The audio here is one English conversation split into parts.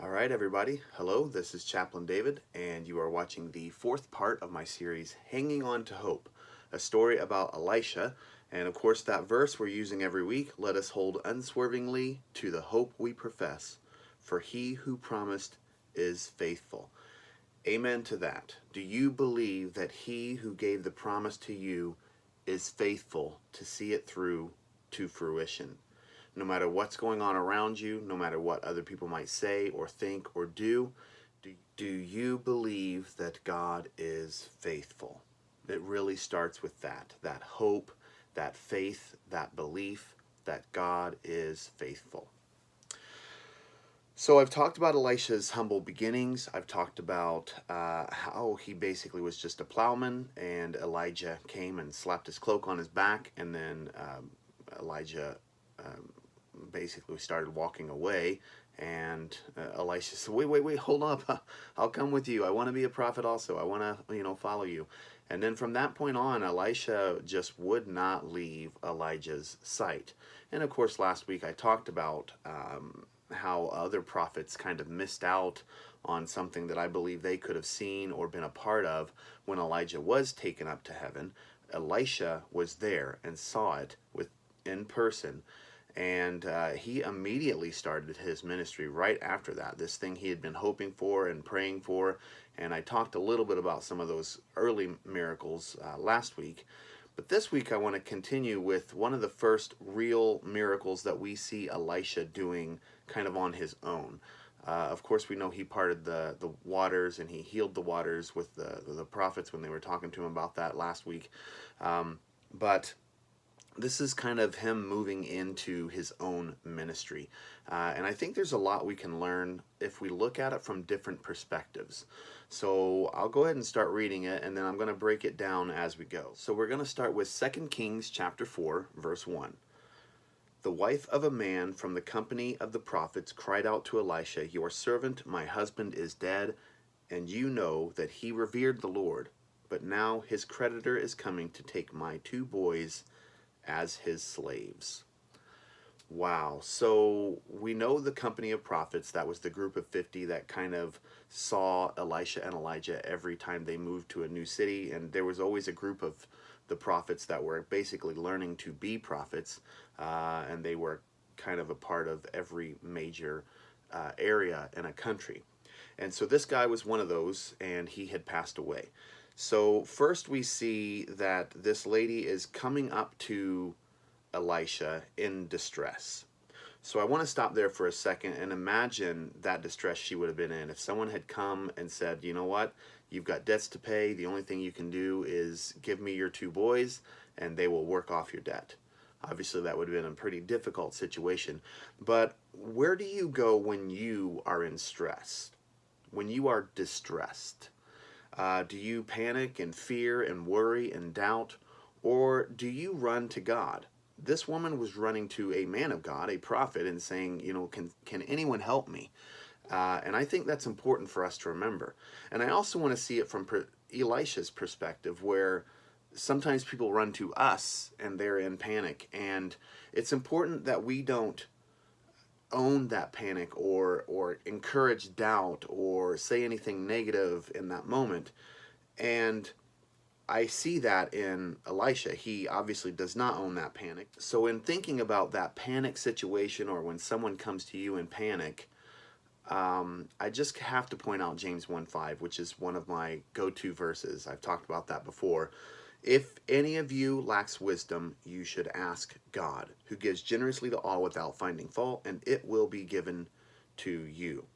All right, everybody. Hello, this is Chaplain David, and you are watching the fourth part of my series, Hanging On to Hope, a story about Elisha. And of course, that verse we're using every week, let us hold unswervingly to the hope we profess, for he who promised is faithful. Amen to that. Do you believe that he who gave the promise to you is faithful to see it through to fruition? No matter what's going on around you, no matter what other people might say or think or do you believe that God is faithful? It really starts with that hope, that faith, that belief that God is faithful. So I've talked about Elisha's humble beginnings. I've talked about how he basically was just a plowman, and Elijah came and slapped his cloak on his back, and then Elijah basically started walking away, and Elisha said, wait, hold up. I'll come with you. I want to be a prophet also. I want to follow you. And then from that point on, Elisha just would not leave Elijah's sight. And of course, last week I talked about how other prophets kind of missed out on something that I believe they could have seen or been a part of when Elijah was taken up to heaven. Elisha was there and saw it in person, and he immediately started his ministry right after that, this thing he had been hoping for and praying for. And I talked a little bit about some of those early miracles last week. But this week I want to continue with one of the first real miracles that we see Elisha doing kind of on his own. Of course, we know he parted the waters, and he healed the waters with the prophets when they were talking to him about that last week. But this is kind of him moving into his own ministry. And I think there's a lot we can learn if we look at it from different perspectives. So I'll go ahead and start reading it, and then I'm going to break it down as we go. So we're going to start with 2 Kings chapter 4, verse 1. The wife of a man from the company of the prophets cried out to Elisha, "Your servant, my husband, is dead, and you know that he revered the Lord. But now his creditor is coming to take my 2 boys as his slaves." Wow. So we know the company of prophets, that was the group of 50 that kind of saw Elisha and Elijah every time they moved to a new city. And there was always a group of the prophets that were basically learning to be prophets. And they were kind of a part of every major area in a country. And so this guy was one of those, and he had passed away. So first we see that this lady is coming up to Elisha in distress. So I want to stop there for a second and imagine that distress she would have been in. If someone had come and said, you know what, you've got debts to pay, the only thing you can do is give me your 2 boys and they will work off your debt. Obviously that would have been a pretty difficult situation. But where do you go when you are in stress? When you are distressed? Do you panic and fear and worry and doubt? Or do you run to God? This woman was running to a man of God, a prophet, and saying, can anyone help me? And I think that's important for us to remember. And I also want to see it from Elisha's perspective, where sometimes people run to us and they're in panic. And it's important that we don't own that panic or encourage doubt or say anything negative in that moment. And I see that in Elisha. He obviously does not own that panic. So in thinking about that panic situation, or when someone comes to you in panic, I just have to point out James 1:5, which is one of my go-to verses. I've talked about that before. If any of you lacks wisdom, you should ask God, who gives generously to all without finding fault, and it will be given to you.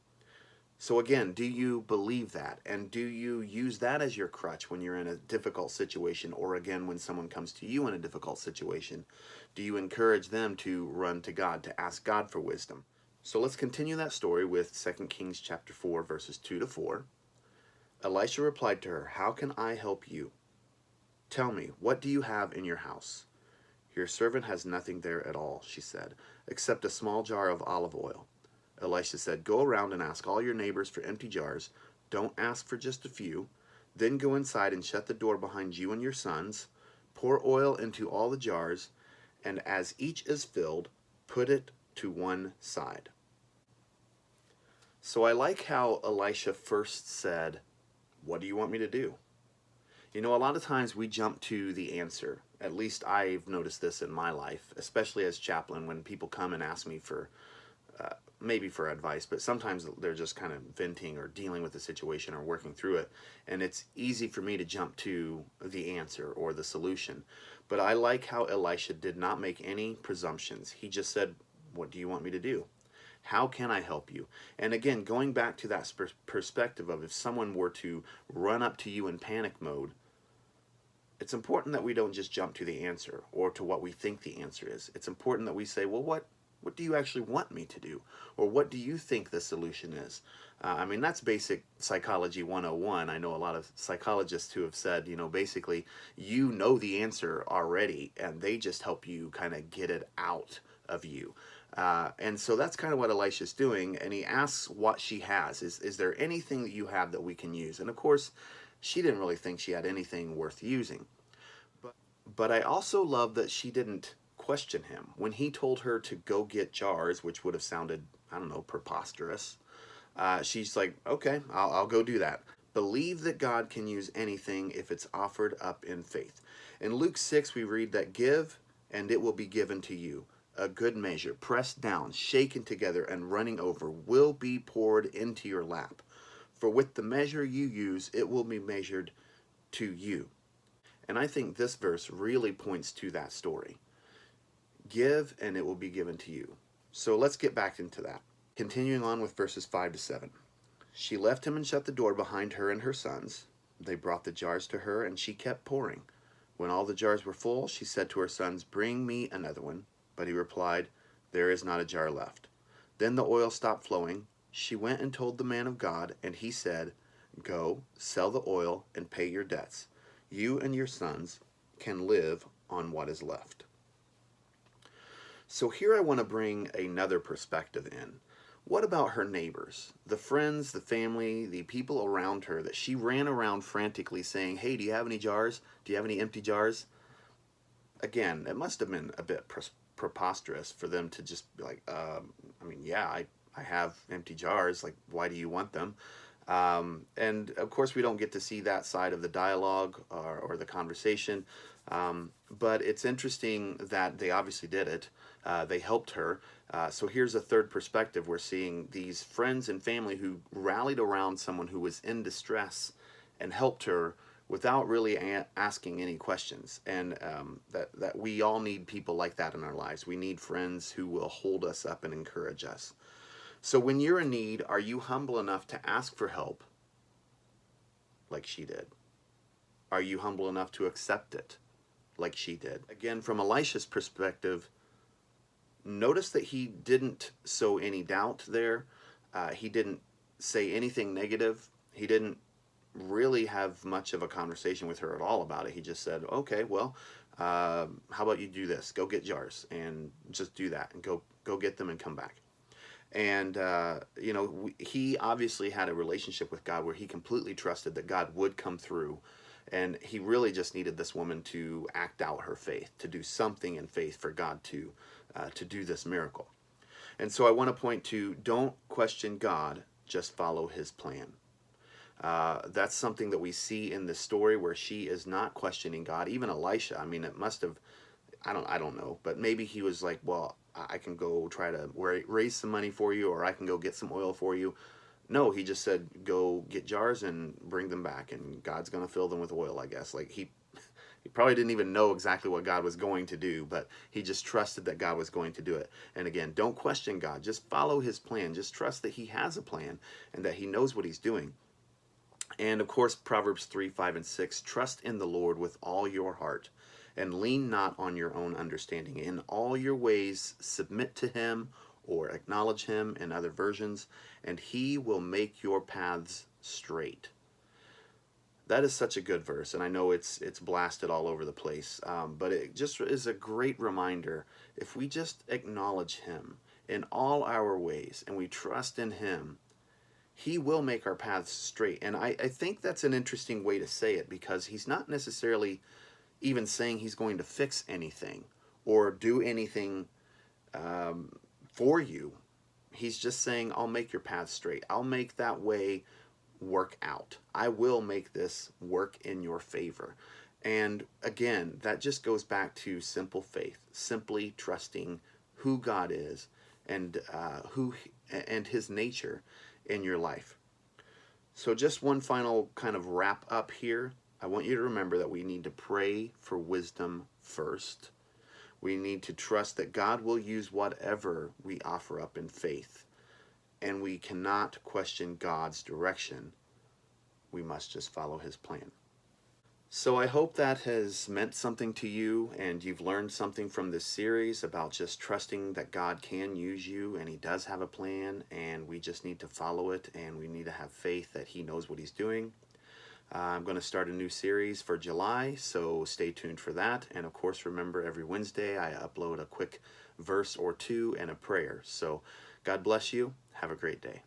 So again, do you believe that? And do you use that as your crutch when you're in a difficult situation? Or again, when someone comes to you in a difficult situation, do you encourage them to run to God, to ask God for wisdom? So let's continue that story with 2 Kings chapter 4, verses 2 to 4. Elisha replied to her, "How can I help you? Tell me, what do you have in your house?" "Your servant has nothing there at all," she said, "except a small jar of olive oil." Elisha said, "Go around and ask all your neighbors for empty jars. Don't ask for just a few. Then go inside and shut the door behind you and your sons. Pour oil into all the jars, and as each is filled, put it to one side." So I like how Elisha first said, "What do you want me to do?" You know, a lot of times we jump to the answer. At least I've noticed this in my life, especially as chaplain, when people come and ask me for maybe for advice, but sometimes they're just kind of venting or dealing with the situation or working through it. And it's easy for me to jump to the answer or the solution. But I like how Elisha did not make any presumptions. He just said, "What do you want me to do? How can I help you?" And again, going back to that perspective of if someone were to run up to you in panic mode, it's important that we don't just jump to the answer or to what we think the answer is. It's important that we say, well, what do you actually want me to do? Or what do you think the solution is? I mean, that's basic psychology 101. I know a lot of psychologists who have said, you know, basically, you know the answer already, and they just help you kind of get it out of you. And so that's kind of what Elisha's doing, and he asks what she has. Is there anything that you have that we can use? And of course, she didn't really think she had anything worth using. But I also love that she didn't question him. When he told her to go get jars, which would have sounded, I don't know, preposterous, she's like, okay, I'll go do that. Believe that God can use anything if it's offered up in faith. In Luke 6, we read that give and it will be given to you. A good measure, pressed down, shaken together, and running over, will be poured into your lap. For with the measure you use, it will be measured to you. And I think this verse really points to that story. Give and it will be given to you. So let's get back into that. Continuing on with verses 5 to 7. She left him and shut the door behind her and her sons. They brought the jars to her, and she kept pouring. When all the jars were full, she said to her sons, "Bring me another one." But he replied, "There is not a jar left." Then the oil stopped flowing. She went and told the man of God, and he said, "Go, sell the oil, and pay your debts. You and your sons can live on what is left." So here I want to bring another perspective in. What about her neighbors, the friends, the family, the people around her that she ran around frantically saying, "Hey, do you have any jars? Do you have any empty jars?" Again, it must have been a bit preposterous for them to just be like, I mean, yeah, I have empty jars. Like, why do you want them? And of course, we don't get to see that side of the dialogue or the conversation. But it's interesting that they obviously did it. They helped her. So here's a third perspective. We're seeing these friends and family who rallied around someone who was in distress and helped her without really asking any questions. And that we all need people like that in our lives. We need friends who will hold us up and encourage us. So when you're in need, are you humble enough to ask for help like she did? Are you humble enough to accept it like she did? Again, from Elisha's perspective, notice that he didn't sow any doubt there. He didn't say anything negative. He didn't really have much of a conversation with her at all about it. He just said, okay, well, how about you do this? Go get jars and just do that and go get them and come back. And, you know, he obviously had a relationship with God where he completely trusted that God would come through. And he really just needed this woman to act out her faith, to do something in faith for God to do this miracle. And so I want to point to, don't question God, just follow his plan. That's something that we see in this story where she is not questioning God. Even Elisha, I mean, it must have, I don't know, but maybe he was like, well, I can go try to raise some money for you, or I can go get some oil for you. No, he just said, go get jars and bring them back, and God's going to fill them with oil, I guess. Like he probably didn't even know exactly what God was going to do, but he just trusted that God was going to do it. And again, don't question God. Just follow his plan. Just trust that he has a plan and that he knows what he's doing. And of course, Proverbs 3, 5, and 6, trust in the Lord with all your heart and lean not on your own understanding. In all your ways, submit to him or acknowledge him in other versions, and he will make your paths straight. That is such a good verse, and I know it's blasted all over the place, but it just is a great reminder. If we just acknowledge him in all our ways and we trust in him, he will make our paths straight. And I think that's an interesting way to say it, because he's not necessarily even saying he's going to fix anything or do anything for you. He's just saying, I'll make your path straight. I'll make that way work out. I will make this work in your favor. And again, that just goes back to simple faith, simply trusting who God is and His nature in your life. So just one final kind of wrap up here. I want you to remember that we need to pray for wisdom first. We need to trust that God will use whatever we offer up in faith. And we cannot question God's direction. We must just follow His plan. So I hope that has meant something to you and you've learned something from this series about just trusting that God can use you and He does have a plan, and we just need to follow it, and we need to have faith that He knows what He's doing. I'm going to start a new series for July, so stay tuned for that. And of course, remember, every Wednesday I upload a quick verse or two and a prayer. So God bless you. Have a great day.